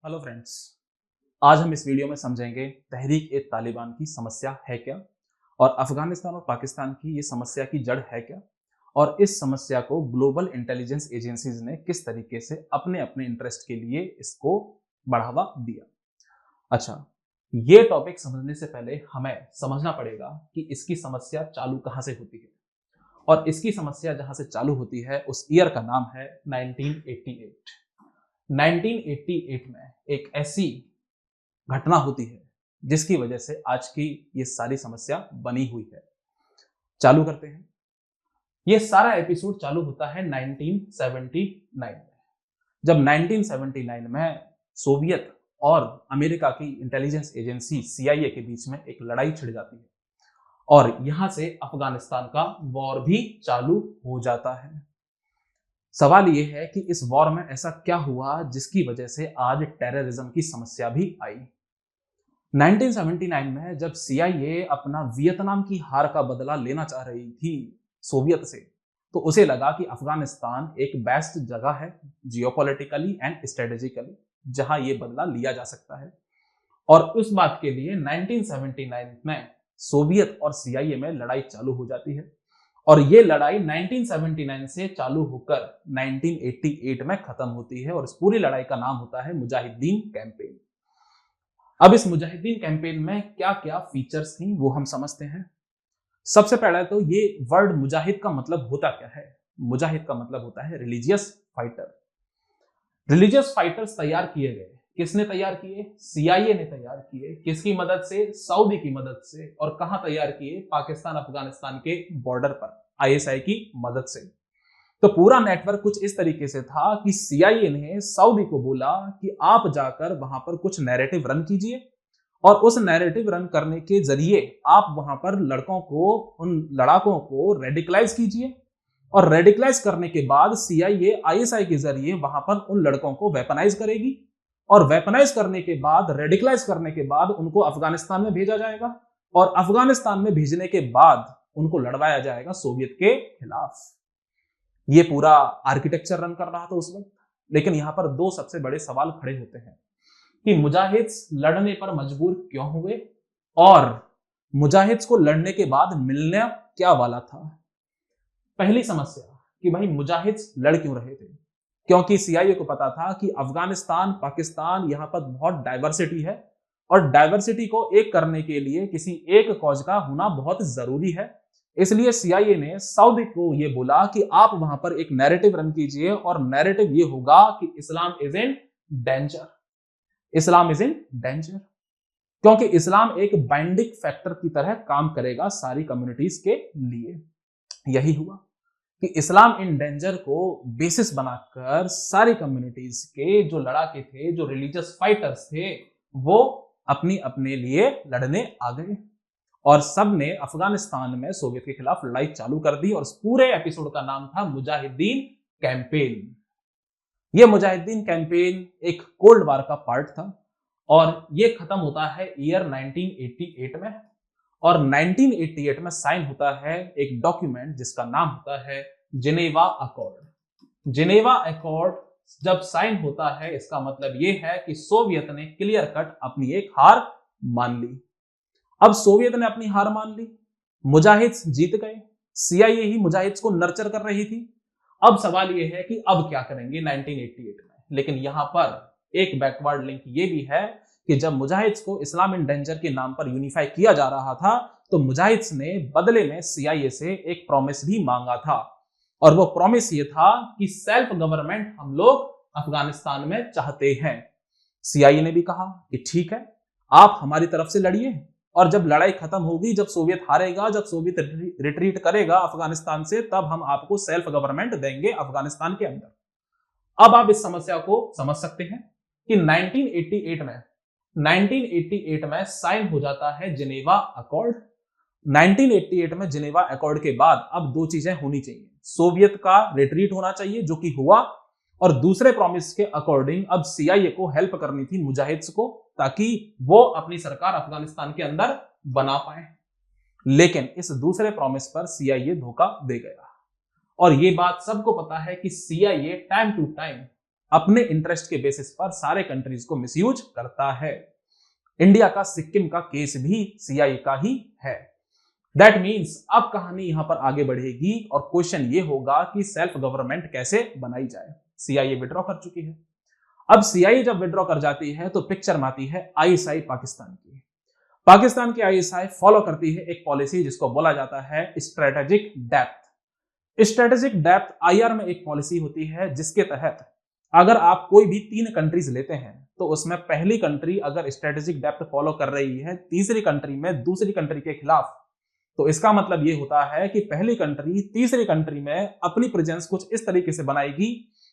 Hello friends. आज हम इस वीडियो में समझेंगे तहरीक ए तालिबान की समस्या है क्या और अफगानिस्तान और पाकिस्तान की ये समस्या की जड़ है क्या और इस समस्या को ग्लोबल इंटेलिजेंस एजेंसीज ने किस तरीके से अपने अपने इंटरेस्ट के लिए इसको बढ़ावा दिया। अच्छा, ये टॉपिक समझने से पहले हमें समझना पड़ेगा कि इसकी समस्या चालू कहाँ से होती है और इसकी समस्या जहाँ से चालू होती है उस ईयर का नाम है 1988। 1988 में एक ऐसी घटना होती है जिसकी वजह से आज की ये सारी समस्या बनी हुई है। चालू करते हैं। ये सारा एपिसोड चालू होता है 1979 में, जब 1979 में सोवियत और अमेरिका की इंटेलिजेंस एजेंसी CIA के बीच में एक लड़ाई छिड़ जाती है और यहां से अफगानिस्तान का वॉर भी चालू हो जाता है। सवाल यह है कि इस वॉर में ऐसा क्या हुआ जिसकी वजह से आज टेररिज्म की समस्या भी आई। 1979 में जब CIA अपना वियतनाम की हार का बदला लेना चाह रही थी सोवियत से, तो उसे लगा कि अफगानिस्तान एक बेस्ट जगह है जियोपॉलिटिकली एंड स्ट्रेटेजिकली जहां ये बदला लिया जा सकता है। और उस बात के लिए 1979 में सोवियत और CIA में लड़ाई चालू हो जाती है और ये लड़ाई 1979 से चालू होकर 1988 में खत्म होती है और इस पूरी लड़ाई का नाम होता है मुजाहिदीन कैंपेन। अब इस मुजाहिदीन कैंपेन में क्या क्या फीचर्स थी वो हम समझते हैं। सबसे पहले तो ये वर्ड मुजाहिद का मतलब होता क्या है। मुजाहिद का मतलब होता है रिलीजियस फाइटर। रिलीजियस फाइटर्स तैयार किए गए। किसने तैयार किए? CIA ने तैयार किए। किसकी मदद से? सऊदी की मदद से। और कहां तैयार किए? पाकिस्तान अफगानिस्तान के बॉर्डर पर ISI की मदद से। तो पूरा नेटवर्क कुछ इस तरीके से था कि CIA ने सऊदी को बोला कि आप जाकर वहां पर कुछ नैरेटिव रन कीजिए और उस नैरेटिव रन करने के जरिए आप वहां पर लड़कों को, उन लड़ाकों को रेडिकलाइज कीजिए और रेडिकलाइज करने के बाद CIA ISI के जरिए वहां पर उन लड़कों को वेपनाइज करेगी और वेपनाइज करने के बाद, रेडिकलाइज करने के बाद उनको अफगानिस्तान में भेजा जाएगा और अफगानिस्तान में भेजने के बाद उनको लड़वाया जाएगा सोवियत के खिलाफ। ये पूरा आर्किटेक्चर रन कर रहा था उस वक्त। लेकिन यहां पर दो सबसे बड़े सवाल खड़े होते हैं कि मुजाहिद्स लड़ने पर मजबूर क्यों हुए और मुजाहिद्स को लड़ने के बाद मिलने क्या वाला था। पहली समस्या कि भाई मुजाहिद्स लड़ क्यों रहे थे, क्योंकि CIA को पता था कि अफगानिस्तान, पाकिस्तान, यहां पर बहुत डाइवर्सिटी है और डाइवर्सिटी को एक करने के लिए किसी एक कॉज का होना बहुत जरूरी है। इसलिए CIA ने सऊदी को यह बोला कि आप वहां पर एक नैरेटिव रन कीजिए और नैरेटिव ये होगा कि Islam is in danger. Islam is in danger क्योंकि इस्लाम एक बाइंडिंग फैक्टर की तरह काम करेगा सारी कम्युनिटीज के लिए। यही हुआ कि इस्लाम इन डेंजर को बेसिस बनाकर सारी कम्युनिटीज के जो लड़ाके थे, जो रिलीजियस फाइटर्स थे, वो अपनी अपने लिए लड़ने आ गए और सब ने अफगानिस्तान में सोवियत के खिलाफ लड़ाई चालू कर दी और इस पूरे एपिसोड का नाम था मुजाहिदीन कैंपेन। यह मुजाहिदीन कैंपेन एक कोल्ड वार का पार्ट था और यह खत्म होता है ईयर 1988 में और 1988 में साइन होता है एक डॉक्यूमेंट जिसका नाम होता है जिनेवा अकॉर्ड। जिनेवा अकॉर्ड जब साइन होता है इसका मतलब यह है कि सोवियत ने क्लियर कट अपनी एक हार मान ली। अब सोवियत ने अपनी हार मान ली, मुजाहिद्स जीत गए, CIA ही मुजाहिद्स को नर्चर कर रही थी। अब सवाल यह है कि अब क्या करेंगे 1988 में। लेकिन यहां पर एक बैकवर्ड लिंक यह भी है कि जब मुजाहिद्स को इस्लाम इन डेंजर के नाम पर यूनिफाई किया जा रहा था तो मुजाहिद्स ने बदले में CIA से एक प्रॉमिस भी मांगा था और वो प्रॉमिस ये था कि सेल्फ गवर्नमेंट हम लोग अफगानिस्तान में चाहते हैं। CIA ने भी कहा कि ठीक है, आप हमारी तरफ से लड़िए और जब लड़ाई खत्म होगी, जब सोवियत हारेगा, जब सोवियत रिट्रीट करेगा अफगानिस्तान से, तब हम आपको सेल्फ गवर्नमेंट देंगे अफगानिस्तान के अंदर। अब आप इस समस्या को समझ सकते हैं कि 1988 में साइन हो जाता है जिनेवा अकॉर्ड। 1988 में जिनेवा अकॉर्ड के बाद अब दो चीजें होनी चाहिए। सोवियत का रिट्रीट होना चाहिए जो कि हुआ और दूसरे प्रॉमिस के अकॉर्डिंग अब CIA को हेल्प करनी थी मुजाहिद्स को ताकि वो अपनी सरकार अफगानिस्तान के अंदर बना पाए। लेकिन इस दूसरे प्रॉमिस पर CIA धोखा दे गया और ये बात सबको पता है कि CIA टाइम टू टाइम अपने इंटरेस्ट के बेसिस पर सारे कंट्रीज को मिसयूज करता है। इंडिया का सिक्किम का केस भी सीआईए का ही है। दैट मीन्स अब कहानी यहां पर आगे बढ़ेगी और क्वेश्चन ये होगा कि सेल्फ गवर्नमेंट कैसे बनाई जाए। सीआईए विड्रॉ कर चुकी है। अब सीआईए जब विड्रॉ कर जाती है तो पिक्चर में आती है आईएसआई पाकिस्तान की। पाकिस्तान की आईएसआई फॉलो करती है एक पॉलिसी जिसको बोला जाता है strategic depth. Strategic depth IR में एक पॉलिसी होती है जिसके तहत अगर आप कोई भी 3 कंट्रीज लेते हैं तो उसमें पहली कंट्री अगर स्ट्रेटेजिक डेप्थ फॉलो कर रही है तीसरी कंट्री में दूसरी कंट्री के खिलाफ, तो इसका मतलब ये होता है कि पहली कंट्री तीसरी कंट्री में अपनी प्रेजेंस कुछ इस तरीके से बनाएगी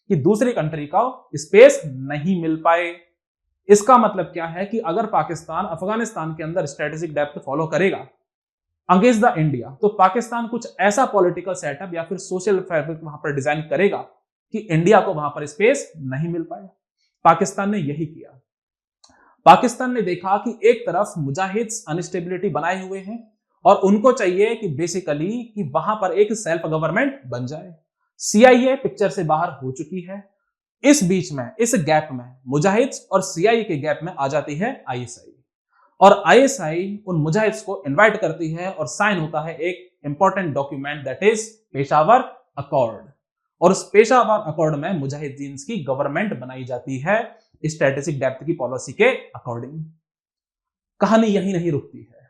कि दूसरी कंट्री का स्पेस नहीं मिल पाए। इसका मतलब क्या है कि अगर पाकिस्तान अफगानिस्तान के अंदर स्ट्रेटेजिक डेप्थ फॉलो करेगा अगेंस्ट द इंडिया, तो पाकिस्तान कुछ ऐसा पॉलिटिकल सेटअप या फिर सोशल फैब्रिक वहां पर डिजाइन करेगा कि इंडिया को वहां पर स्पेस नहीं मिल पाए। पाकिस्तान ने यही किया। पाकिस्तान ने देखा कि एक तरफ मुजाहिद्स अनस्टेबिलिटी बनाए हुए हैं और उनको चाहिए कि बेसिकली कि वहां पर एक सेल्फ गवर्नमेंट बन जाए। सीआईए पिक्चर से बाहर हो चुकी है। इस बीच में, इस गैप में मुजाहिद्स और सीआईए के गैप में आ जाती है आईएसआई, और आईएसआई उन मुजाहिद्स को इनवाइट करती है और साइन होता है एक important document that is Peshawar accord. और उस पेशावर अकॉर्ड में मुजाहिदीन की गवर्नमेंट बनाई जाती है स्ट्रेटेजिक डेप्थ की पॉलिसी के अकॉर्डिंग। कहानी यही नहीं रुकती है।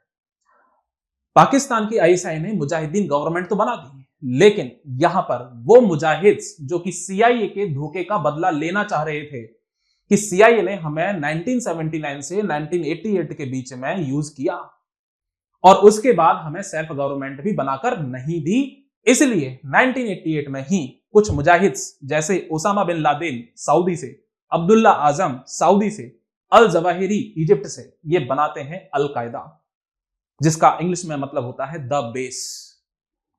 पाकिस्तान की आईएसआई ने मुजाहिदीन गवर्नमेंट तो बना दी, लेकिन यहां पर वो मुजाहिद्स जो कि सीआईए के धोखे का बदला लेना चाह रहे थे कि सीआईए ने हमें 1979 से 1988 के बीच में यूज किया और उसके बाद हमें सेल्फ गवर्नमेंट भी बनाकर नहीं दी, इसलिए 1988 में ही कुछ मुजाहिद्स जैसे ओसामा बिन लादेन सऊदी से, अब्दुल्ला आजम सऊदी से, अल जवाहिरी इजिप्ट से, ये बनाते हैं अल कायदा, जिसका इंग्लिश में मतलब होता है द बेस।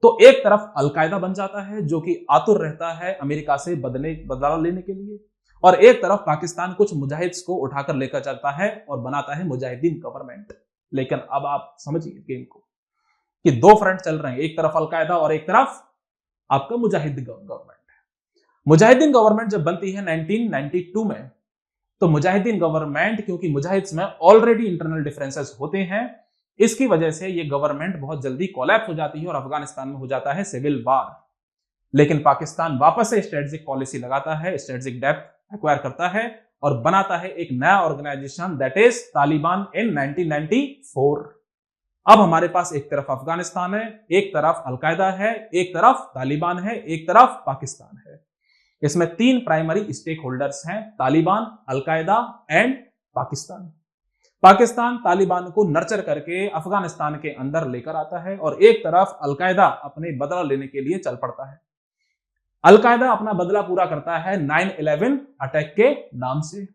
तो एक तरफ अल कायदा बन जाता है जो कि आतुर रहता है अमेरिका से बदला लेने के लिए, और एक तरफ पाकिस्तान कुछ मुजाहिद्स को उठाकर लेकर चलता है और बनाता है मुजाहिदीन गवर्नमेंट। लेकिन अब आप समझिए गेम को कि 2 फ्रंट चल रहे हैं, एक तरफ अल कायदा और एक तरफ आपका मुजाहिदीन गवर्नमेंट। मुजाहिदीन गवर्नमेंट जब बनती है 1992 में, तो मुजाहिदीन गवर्नमेंट, क्योंकि मुजाहिद्स में ऑलरेडी इंटरनल डिफरेंसेस होते हैं, इसकी वजह से ये गवर्नमेंट बहुत जल्दी कोलैप्स हो जाती है और अफगानिस्तान में हो जाता है सिविल वार। लेकिन पाकिस्तान वापस से स्ट्रेटेजिक पॉलिसी लगाता है, स्ट्रेटेजिक डेप्थ एक्वायर करता है और बनाता है एक नया ऑर्गेनाइजेशन दैट इज तालिबान इन 1994। अब हमारे पास एक तरफ अफगानिस्तान है, एक तरफ अल कायदा है, एक तरफ तालिबान है, एक तरफ पाकिस्तान है। इसमें 3 प्राइमरी स्टेक होल्डर्स हैं, तालिबान, अल कायदा एंड पाकिस्तान। पाकिस्तान तालिबान को नर्चर करके अफगानिस्तान के अंदर लेकर आता है और एक तरफ अल कायदा अपने बदला लेने के लिए चल पड़ता है। अल कायदा अपना बदला पूरा करता है 9/11 अटैक के नाम से।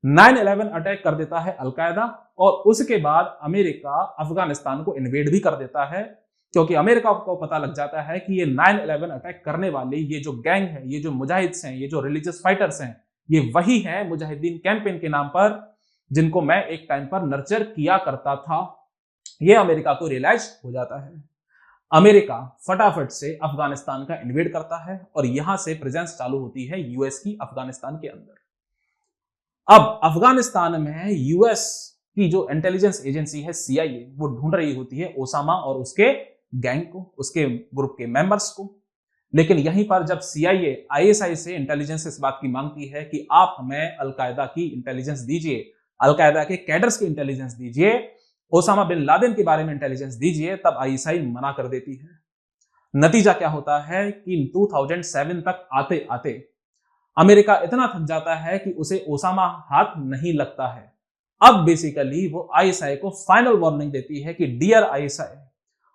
9/11 अटैक कर देता है अल कायदा और उसके बाद अमेरिका अफगानिस्तान को इन्वेड भी कर देता है, क्योंकि अमेरिका को पता लग जाता है कि ये 9/11 अटैक करने वाले ये जो गैंग है, ये जो मुजाहिद्स हैं, ये जो रिलीजियस फाइटर्स हैं, ये वही हैं मुजाहिदीन कैंपेन के नाम पर जिनको मैं एक टाइम पर नर्चर किया करता था। ये अमेरिका को रियलाइज हो जाता है। अमेरिका फटाफट से अफगानिस्तान का इन्वेड करता है और यहां से प्रेजेंस चालू होती है यूएस की अफगानिस्तान के अंदर। अब अफगानिस्तान में यूएस की जो इंटेलिजेंस एजेंसी है सीआईए, वो ढूंढ रही होती है ओसामा और उसके गैंग को, उसके ग्रुप के मेंबर्स को। लेकिन यहीं पर जब सीआईए आईएसआई से इंटेलिजेंस इस बात की मांगती है कि आप हमें अल कायदा की इंटेलिजेंस दीजिए, अल कायदा के कैडर्स की इंटेलिजेंस दीजिए, ओसामा बिन लादेन के बारे में इंटेलिजेंस दीजिए, तब आईएसआई मना कर देती है। नतीजा क्या होता है कि 2007 तक आते आते अमेरिका इतना थक जाता है कि उसे ओसामा हाथ नहीं लगता है। अब बेसिकली वो आईएसआई को फाइनल वार्निंग देती है कि डियर आईएसआई,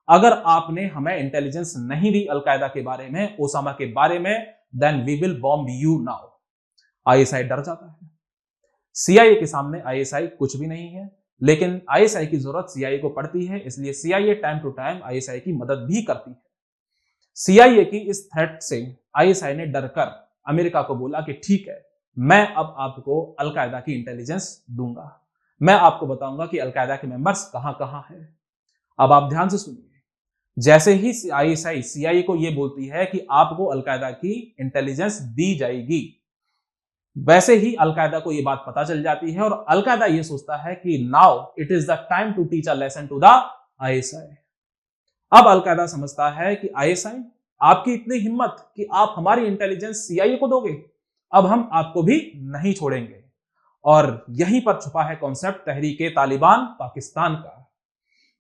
अगर आपने हमें इंटेलिजेंस नहीं दी अल कायदा के बारे में, ओसामा के बारे में, then we will bomb you now. ISI डर जाता है। सीआईए के सामने आईएसआई कुछ भी नहीं है, लेकिन आईएसआई की जरूरत सीआईए को पड़ती है, इसलिए CIA time to time ISI की मदद भी करती है। सीआईए की इस थ्रेट से आईएसआई ने डरकर अमेरिका को बोला कि ठीक है, मैं अब आपको अल कायदा की इंटेलिजेंस दूंगा, मैं आपको बताऊंगा कि अल कायदा के मेंबर्स कहां कहां हैं। अब आप ध्यान से सुनिए, जैसे ही आईएसआई सीआईए को यह बोलती है कि आपको अल कायदा की इंटेलिजेंस दी जाएगी, वैसे ही अलकायदा को ये बात पता चल जाती है और अलकायदा ये सोचता है कि now it is the time to teach a lesson to the ISI. अब अलकायदा समझता है कि आईएसआई, आपकी इतनी हिम्मत कि आप हमारी इंटेलिजेंस सीआईए को दोगे, अब हम आपको भी नहीं छोड़ेंगे। और यहीं पर छुपा है कॉन्सेप्ट तहरीके तालिबान पाकिस्तान का।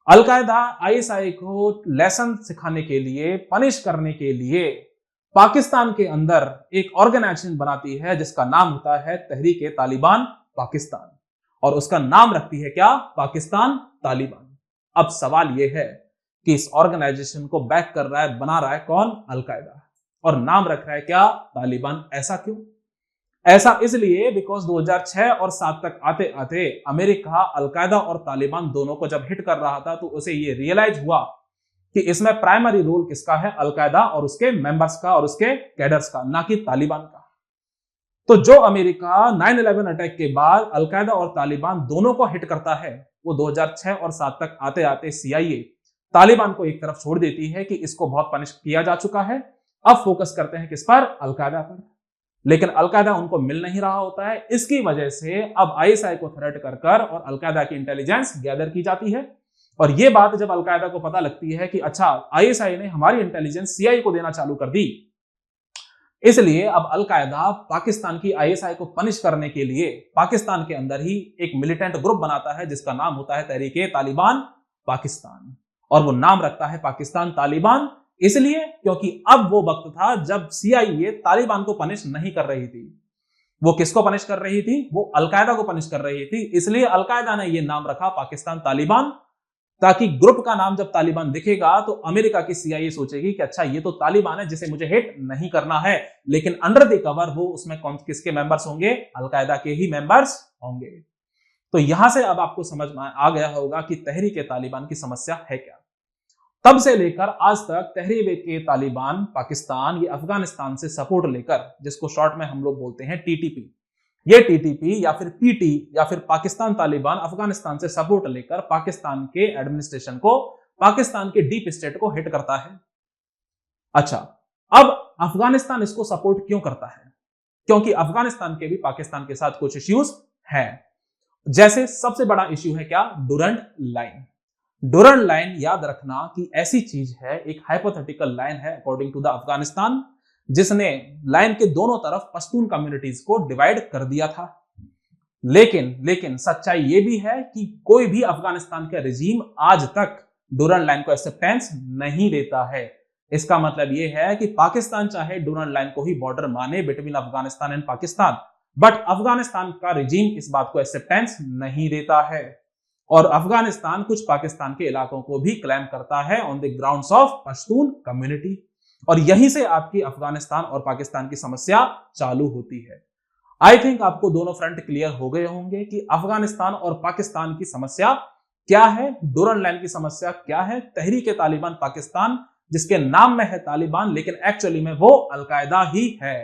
अलकायदा आईएसआई को लेसन सिखाने के लिए, पनिश करने के लिए पाकिस्तान के अंदर एक ऑर्गेनाइजेशन बनाती है जिसका नाम होता है तहरीके तालिबान पाकिस्तान, और उसका नाम रखती है क्या? पाकिस्तान तालिबान। अब सवाल यह है कि इस ऑर्गेनाइजेशन को बैक कर रहा है, बना रहा है कौन? अलकायदा, और नाम रख रहा है क्या? तालिबान। ऐसा क्यों? ऐसा इसलिए बिकॉज 2006 और 7 तक आते आते अमेरिका अलकायदा और तालिबान दोनों को जब हिट कर रहा था तो उसे ये रियलाइज हुआ कि इसमें प्राइमरी रोल किसका है? अलकायदा और उसके मेंबर्स का और उसके कैडर्स का, ना कि तालिबान का। तो जो अमेरिका 9/11 अटैक के बाद अलकायदा और तालिबान दोनों को हिट करता है, वो 2006 और 7 तक आते आते सीआईए तालिबान को एक तरफ छोड़ देती है कि इसको बहुत पनिश किया जा चुका है, अब फोकस करते हैं किस पर? अलकायदा पर। लेकिन अलकायदा उनको मिल नहीं रहा होता है, इसकी वजह से अब आईएसआई को थ्रेट कर और अलकायदा की इंटेलिजेंस गैदर की जाती है। और यह बात जब अलकायदा को पता लगती है कि अच्छा, आईएसआई ने हमारी इंटेलिजेंस सीआईए को देना चालू कर दी, इसलिए अब अलकायदा पाकिस्तान की आईएसआई को पनिश करने के लिए पाकिस्तान के अंदर ही एक मिलिटेंट ग्रुप बनाता है जिसका नाम होता है तहरीके तालिबान पाकिस्तान। और वो नाम रखता है पाकिस्तान तालिबान, इसलिए क्योंकि अब वो वक्त था जब सीआईए तालिबान को पनिश नहीं कर रही थी। वो किसको पनिश कर रही थी? वो अलकायदा को पनिश कर रही थी। इसलिए अलकायदा ने यह नाम रखा पाकिस्तान तालिबान, ताकि ग्रुप का नाम जब तालिबान दिखेगा तो अमेरिका की सीआईए सोचेगी कि अच्छा, ये तो तालिबान है जिसे मुझे हिट नहीं करना है, लेकिन अंडर द कवर वो उसमें कौन किसके मेंबर्स होंगे? अलकायदा के ही मेंबर्स होंगे। तो यहां से अब आपको समझ में आ गया होगा कि तहरीके तालिबान की समस्या है क्या। तब से लेकर आज तक तहरीके तालिबान पाकिस्तान ये अफगानिस्तान से सपोर्ट लेकर, जिसको शॉर्ट में हम लोग बोलते हैं टीटीपी, ये टीटीपी या फिर पीटी या फिर पाकिस्तान तालिबान अफगानिस्तान से सपोर्ट लेकर पाकिस्तान के एडमिनिस्ट्रेशन को, पाकिस्तान के डीप स्टेट को हिट करता है। अच्छा, अब अफगानिस्तान इसको सपोर्ट क्यों करता है? क्योंकि अफगानिस्तान के भी पाकिस्तान के साथ कुछ इश्यूज हैं। जैसे सबसे बड़ा इश्यू है क्या? Durand line. डुरंड लाइन याद रखना कि ऐसी चीज है, एक हाइपोथेटिकल लाइन है अकॉर्डिंग टू द अफगानिस्तान, जिसने लाइन के दोनों तरफ पश्तून कम्युनिटीज को डिवाइड कर दिया था। लेकिन सच्चाई यह भी है कि कोई भी अफगानिस्तान का रिजीम आज तक डुरंड लाइन को एक्सेप्टेंस नहीं देता है। इसका मतलब यह है कि पाकिस्तान चाहे डुरंड लाइन को ही बॉर्डर माने between Afghanistan and Pakistan, but Afghanistan का रिजीम इस बात को एक्सेप्टेंस नहीं देता है। और अफगानिस्तान कुछ पाकिस्तान के इलाकों को भी क्लेम करता है on the grounds of Pashtun community. और यहीं से आपकी अफगानिस्तान और पाकिस्तान की समस्या चालू होती है। आई थिंक आपको दोनों फ्रंट क्लियर हो गए होंगे कि अफगानिस्तान और पाकिस्तान की समस्या क्या है, डुरंड लाइन की समस्या क्या है, तहरीके तालिबान पाकिस्तान जिसके नाम में है तालिबान लेकिन एक्चुअली में वो अलकायदा ही है।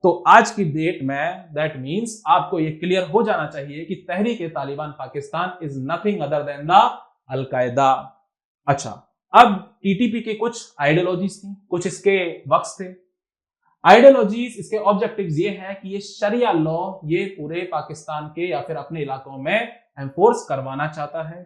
तो आज की डेट में दैट मींस आपको ये क्लियर हो जाना चाहिए कि Tehreek-e Taliban Pakistan is nothing other than the al Qaeda. अच्छा, अब टीटीपी के कुछ आइडियोलॉजीज थी, कुछ इसके वक्स थे। आइडियोलॉजीज, इसके ऑब्जेक्टिव्स ये हैं कि ये शरिया लॉ ये पूरे पाकिस्तान के या फिर अपने इलाकों में एनफोर्स करवाना चाहता है।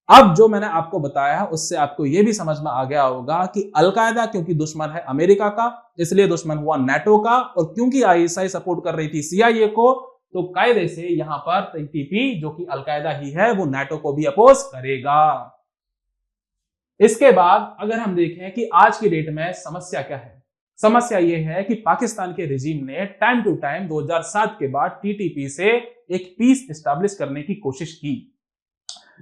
अब जो मैंने आपको बताया उससे आपको यह भी समझ में आ गया होगा कि अलकायदा क्योंकि दुश्मन है अमेरिका का, इसलिए दुश्मन हुआ नाटो का, और क्योंकि आईएसआई सपोर्ट कर रही थी सीआईए को, तो कायदे से यहां पर टीटीपी जो कि अलकायदा ही है वो नाटो को भी अपोज करेगा। इसके बाद अगर हम देखें कि आज की डेट में समस्या क्या है, समस्या यह है कि पाकिस्तान के रिजीम ने टाइम टू टाइम 2007 के बाद टीटीपी से एक पीस एस्टैब्लिश करने की कोशिश की,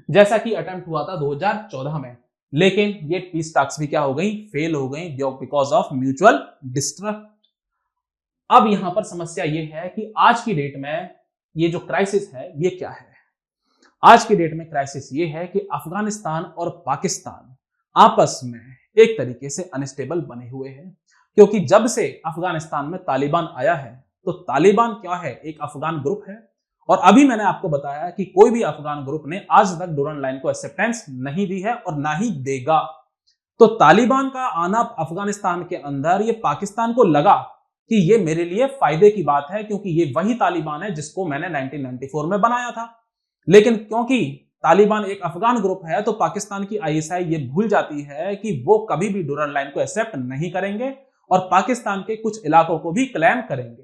जैसा कि अटेम्प्ट हुआ था 2014 में, लेकिन ये पीस टॉक्स भी क्या हो गई? फेल हो गई बिकॉज ऑफ म्यूचुअल डिस्ट्रस्ट। अब यहां पर समस्या ये है कि आज की डेट में ये जो क्राइसिस है ये क्या है? आज की डेट में क्राइसिस ये है कि अफगानिस्तान और पाकिस्तान आपस में एक तरीके से अनस्टेबल बने हुए हैं, क्योंकि जब से अफगानिस्तान में तालिबान आया है तो तालिबान क्या है? एक अफगान ग्रुप है, और अभी मैंने आपको बताया कि कोई भी अफगान ग्रुप ने आज तक डुरंड लाइन को एक्सेप्टेंस नहीं दी है और ना ही देगा। तो तालिबान का आना अफगानिस्तान के अंदर ये पाकिस्तान को लगा कि ये मेरे लिए फायदे की बात है, क्योंकि ये वही तालिबान है जिसको मैंने 1994 में बनाया था। लेकिन क्योंकि तालिबान एक अफगान ग्रुप है, तो पाकिस्तान की आईएसआई ये भूल जाती है कि वो कभी भी डूरन लाइन को एक्सेप्ट नहीं करेंगे और पाकिस्तान के कुछ इलाकों को भी क्लेम करेंगे।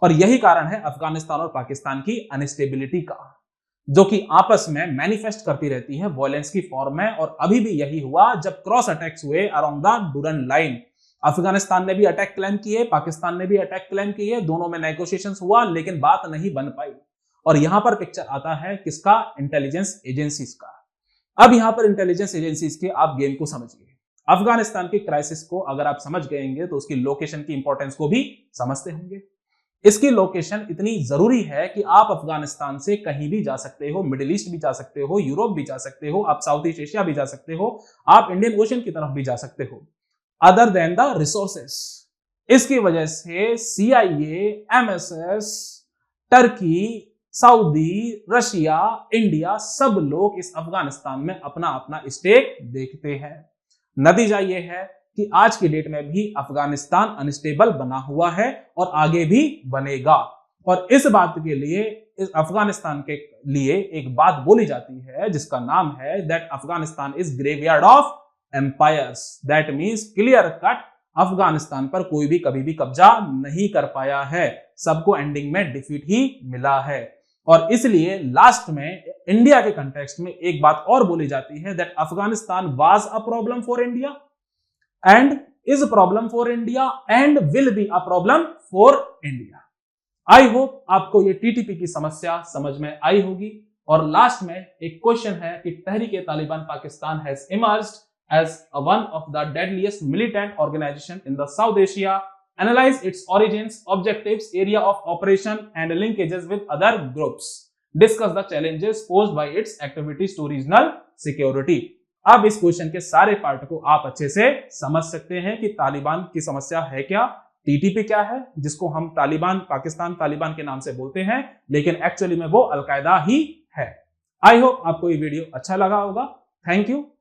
और यही कारण है अफगानिस्तान और पाकिस्तान की अनस्टेबिलिटी का, जो कि आपस में मैनिफेस्ट करती रहती है वॉयलेंस की फॉर्म में। और अभी भी यही हुआ जब क्रॉस अटैक्स हुए around the Durand line. Afghanistan ने भी अटैक क्लेम किए, पाकिस्तान ने भी अटैक क्लेम किए, दोनों में नेगोशिएशंस हुआ, लेकिन बात नहीं बन पाई। और यहां पर पिक्चर आता है किसका? इंटेलिजेंस एजेंसीज का। अब यहां पर इंटेलिजेंस एजेंसीज के आप गेम को समझिए। अफगानिस्तान की क्राइसिस को अगर आप समझ गएंगे तो उसकी लोकेशन की इंपॉर्टेंस को भी समझते होंगे। इसकी लोकेशन इतनी जरूरी है कि आप अफगानिस्तान से कहीं भी जा सकते हो, मिडिल ईस्ट भी जा सकते हो, यूरोप भी जा सकते हो, आप साउथ ईस्ट एशिया भी जा सकते हो, आप इंडियन ओशन की तरफ भी जा सकते हो, अदर देन द रिसोर्सेस। इसकी वजह से CIA, MSS, Turkey, Saudi, Russia, India, सब लोग इस अफगानिस्तान में अपना अपना स्टेक देखते हैं। नतीजा यह है कि आज की डेट में भी अफगानिस्तान अनस्टेबल बना हुआ है और आगे भी बनेगा। और इस बात के लिए, इस अफगानिस्तान के लिए एक बात बोली जाती है जिसका नाम है that Afghanistan is graveyard of empires. That means clear cut Afghanistan पर कोई भी कभी भी कब्जा नहीं कर पाया है, सबको एंडिंग में डिफीट ही मिला है। और इसलिए लास्ट में इंडिया के कंटेक्स्ट में एक बात और बोली जाती है that Afghanistan was a problem for India and is a problem for India and will be a problem for India. I hope आपको ये TTP की समस्या समझ में आई होगी। और लास्ट में एक क्वेश्चन है कि Tehrik-e-Taliban Pakistan has emerged as one of the deadliest militant organization in the South Asia. Analyze its origins, objectives, area of operation and linkages with other groups. Discuss the challenges posed by its activities to regional security. अब इस question के सारे part को आप अच्छे से समझ सकते हैं कि तालिबान की समस्या है क्या, टीटीपी क्या है, जिसको हम तालिबान, पाकिस्तान तालिबान के नाम से बोलते हैं, लेकिन एक्चुअली में वो अलकायदा ही है। आई होप आपको ये वीडियो अच्छा लगा होगा। Thank you.